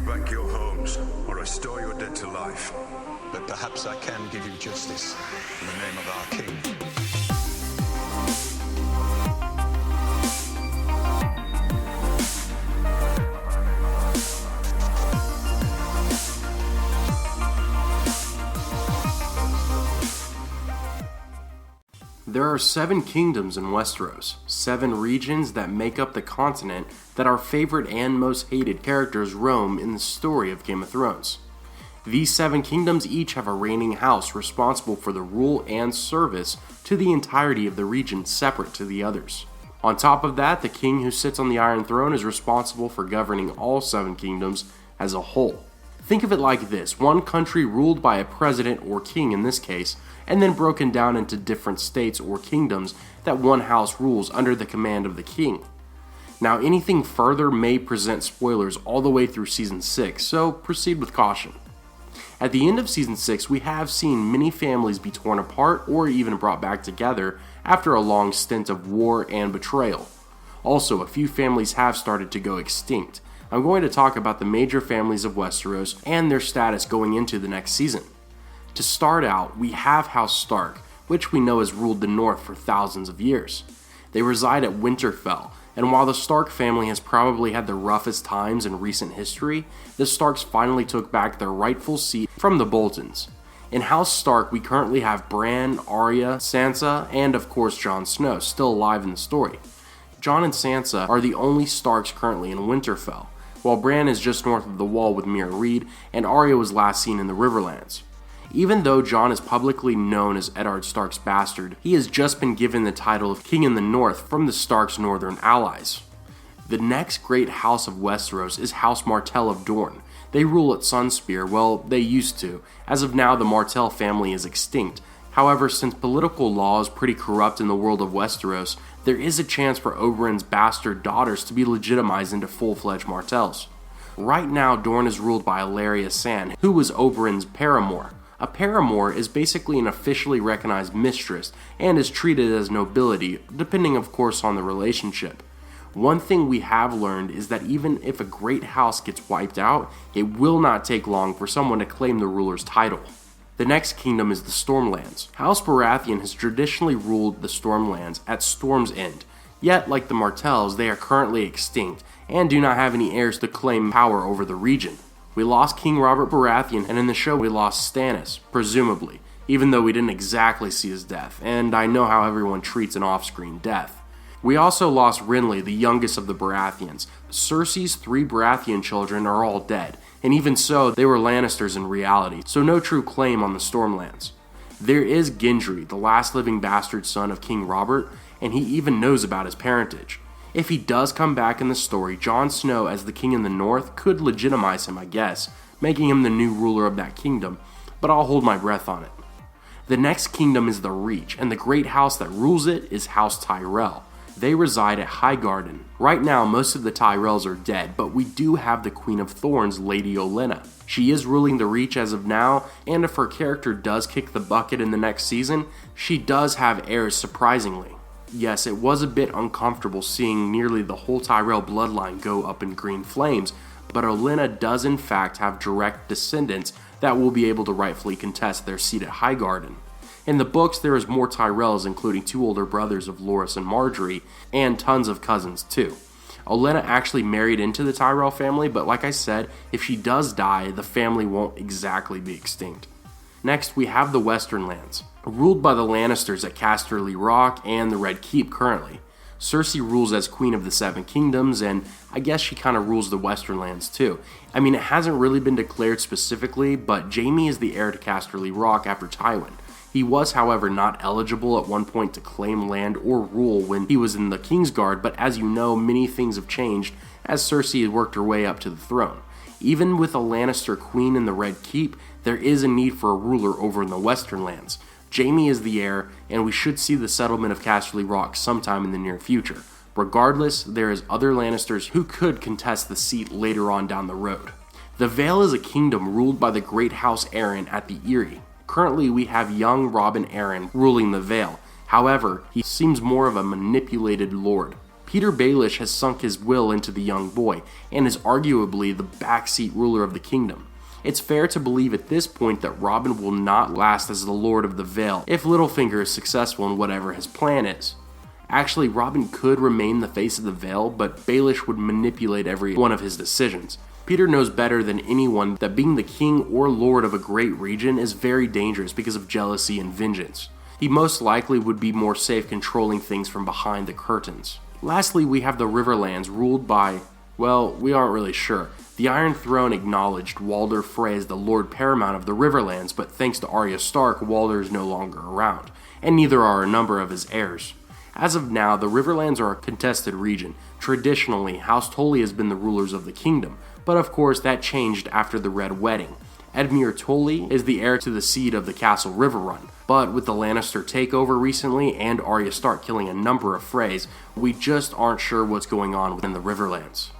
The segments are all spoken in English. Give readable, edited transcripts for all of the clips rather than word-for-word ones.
back your homes, or restore your dead to life. But perhaps I can give you justice in the name of our king. There are 7 kingdoms in Westeros, 7 regions that make up the continent that our favorite and most hated characters roam in the story of Game of Thrones. These 7 kingdoms each have a reigning house responsible for the rule and service to the entirety of the region separate to the others. On top of that, the king who sits on the Iron Throne is responsible for governing all 7 kingdoms as a whole. Think of it like this: one country ruled by a president or king in this case, and then broken down into different states or kingdoms that one house rules under the command of the king. Now, anything further may present spoilers all the way through Season 6, so proceed with caution. At the end of Season 6, we have seen many families be torn apart or even brought back together after a long stint of war and betrayal. Also, a few families have started to go extinct. I'm going to talk about the major families of Westeros and their status going into the next season. To start out, we have House Stark, which we know has ruled the North for thousands of years. They reside at Winterfell, and while the Stark family has probably had the roughest times in recent history, the Starks finally took back their rightful seat from the Boltons. In House Stark, we currently have Bran, Arya, Sansa, and of course Jon Snow still alive in the story. Jon and Sansa are the only Starks currently in Winterfell, while Bran is just north of the Wall with Mira Reed, and Arya was last seen in the Riverlands. Even though Jon is publicly known as Eddard Stark's bastard, he has just been given the title of King in the North from the Stark's northern allies. The next great house of Westeros is House Martell of Dorne. They rule at Sunspear, well, they used to. As of now, the Martell family is extinct. However, since political law is pretty corrupt in the world of Westeros, there is a chance for Oberyn's bastard daughters to be legitimized into full-fledged Martells. Right now, Dorne is ruled by Ellaria Sand, who was Oberyn's paramour. A paramour is basically an officially recognized mistress and is treated as nobility, depending of course on the relationship. One thing we have learned is that even if a great house gets wiped out, it will not take long for someone to claim the ruler's title. The next kingdom is the Stormlands. House Baratheon has traditionally ruled the Stormlands at Storm's End, yet like the Martells, they are currently extinct and do not have any heirs to claim power over the region. We lost King Robert Baratheon, and in the show we lost Stannis, presumably, even though we didn't exactly see his death, and I know how everyone treats an off-screen death. We also lost Renly, the youngest of the Baratheons. Cersei's 3 Baratheon children are all dead, and even so, they were Lannisters in reality, so no true claim on the Stormlands. There is Gendry, the last living bastard son of King Robert, and he even knows about his parentage. If he does come back in the story, Jon Snow as the king in the north could legitimize him, I guess, making him the new ruler of that kingdom, but I'll hold my breath on it. The next kingdom is the Reach, and the great house that rules it is House Tyrell. They reside at Highgarden. Right now, most of the Tyrells are dead, but we do have the Queen of Thorns, Lady Olenna. She is ruling the Reach as of now, and if her character does kick the bucket in the next season, she does have heirs surprisingly. Yes, it was a bit uncomfortable seeing nearly the whole Tyrell bloodline go up in green flames, but Olenna does in fact have direct descendants that will be able to rightfully contest their seat at Highgarden. In the books, there is more Tyrells, including 2 older brothers of Loras and Margaery, and tons of cousins too. Olenna actually married into the Tyrell family, but like I said, if she does die, the family won't exactly be extinct. Next, we have the Western Lands, ruled by the Lannisters at Casterly Rock and the Red Keep currently. Cersei rules as Queen of the 7 Kingdoms, and I guess she kind of rules the Western Lands too. I mean, it hasn't really been declared specifically, but Jaime is the heir to Casterly Rock after Tywin. He was, however, not eligible at one point to claim land or rule when he was in the Kingsguard, but as you know, many things have changed as Cersei has worked her way up to the throne. Even with a Lannister queen in the Red Keep, there is a need for a ruler over in the Western Lands. Jaime is the heir, and we should see the settlement of Casterly Rock sometime in the near future. Regardless, there is other Lannisters who could contest the seat later on down the road. The Vale is a kingdom ruled by the great House Arryn at the Eyrie. Currently, we have young Robin Arryn ruling the Vale. However, he seems more of a manipulated lord. Peter Baelish has sunk his will into the young boy, and is arguably the backseat ruler of the kingdom. It's fair to believe at this point that Robin will not last as the Lord of the Vale if Littlefinger is successful in whatever his plan is. Actually, Robin could remain the face of the Vale, but Baelish would manipulate every one of his decisions. Peter knows better than anyone that being the king or lord of a great region is very dangerous because of jealousy and vengeance. He most likely would be more safe controlling things from behind the curtains. Lastly, we have the Riverlands ruled by, well, we aren't really sure. The Iron Throne acknowledged Walder Frey as the Lord Paramount of the Riverlands, but thanks to Arya Stark, Walder is no longer around, and neither are a number of his heirs. As of now, the Riverlands are a contested region. Traditionally, House Tully has been the rulers of the kingdom, but of course that changed after the Red Wedding. Edmure Tully is the heir to the seat of the Castle Riverrun, but with the Lannister takeover recently and Arya Stark killing a number of Freys, we just aren't sure what's going on within the Riverlands.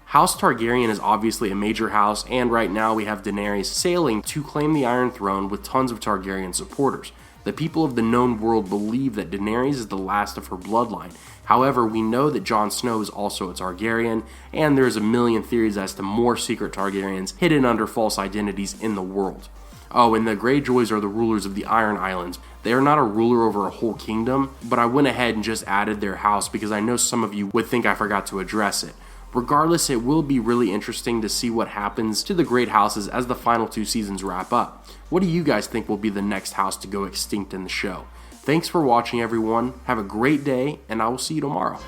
House Targaryen is obviously a major house, and right now we have Daenerys sailing to claim the Iron Throne with tons of Targaryen supporters. The people of the known world believe that Daenerys is the last of her bloodline. However, we know that Jon Snow is also a Targaryen, and there's a million theories as to more secret Targaryens hidden under false identities in the world. Oh, and the Greyjoys are the rulers of the Iron Islands. They are not a ruler over a whole kingdom, but I went ahead and just added their house because I know some of you would think I forgot to address it. Regardless, it will be really interesting to see what happens to the great houses as the final 2 seasons wrap up. What do you guys think will be the next house to go extinct in the show? Thanks for watching, everyone. Have a great day, and I will see you tomorrow.